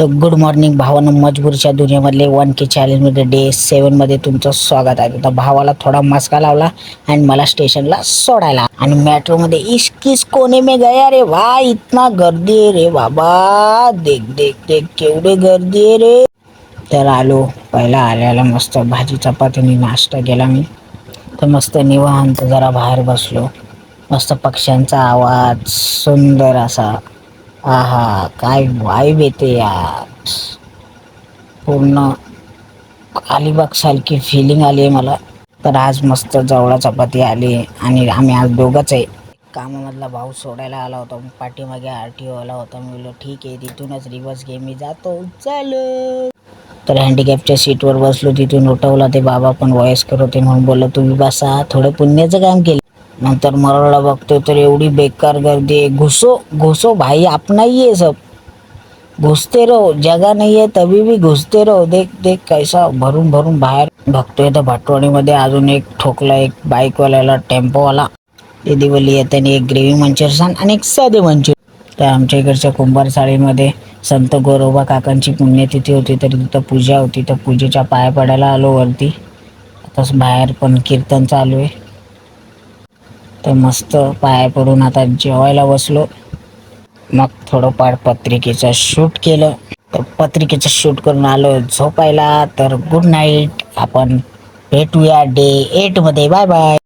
तर good morning भावानं, मजबूरच्या दुनियामधले 1K चॅलेंजमध्ये day 7मध्ये तुमचं स्वागत आहे. तर भावाला थोडा मस्का लावला आणि मला स्टेशनला सोडायला, आणि मेट्रोमध्ये इश्किस कोने में गया रे भाई, इतना गर्दी आहे रे बाबा, देख देख देख केवढे गर्दी आहे रे. तर आलो, पहिला आल्याला मस्त भाजी चपातीने नाश्ता केला मी. तर मस्त निवांत जरा बाहेर बसलो, मस्त पक्ष्यांचा आवाज सुंदर असा, आहा काय वाईब येते यार, पूर्ण अलिबाग सारखी फिलिंग आली आहे मला. तर आज मस्त जवळा चपाती आली आणि आम्ही आज दोघंच आहे. कामामधला भाऊ सोडायला आला होता, पाठीमागे RTO आला होता. मी बोललो ठीक आहे, तिथूनच रिवर्स घे, मी जातो चालू. तर हँडिकॅपच्या सीटवर बसलो, तिथून उठवला ते बाबा पण वयस्कर होते म्हणून बोललो तुम्ही बसा, थोडं पुण्याचं काम केलं. नंतर मरोडा बघतोय तर एवढी बेकार गर्दी आहे, घुसो घुसो भाई, अपना ही है सब, घुसते रहो, जगह नहीं है तभी भी घुसते रहो. देख देख कैसा भरून भरून बाहेर बघतोय. तर भाटवाडीमध्ये अजून एक ठोकला, एक बाईकवाल्याला, टेम्पोवाला. ते दिवली आहे त्याने एक ग्रेव्ही मंचुरियन आणि एक साधे मंचुरियन. तर आमच्या इकडच्या कुंभारसाळीमध्ये संत गोरोबा काकांची पुण्यतिथी होती, तर तिथं पूजा होती. तर पूजेच्या पाया पडायला आलो वरती. आताच बाहेर पण कीर्तन चालू आहे. तर मस्त पाया पडून आता जेवायला बसलो. मग थोडंफार पत्रिकेचं शूट केलं. तर पत्रिकेचं शूट करून आलो झोपायला. तर गुड नाईट, आपण भेटूया डे 8मध्ये. Bye bye.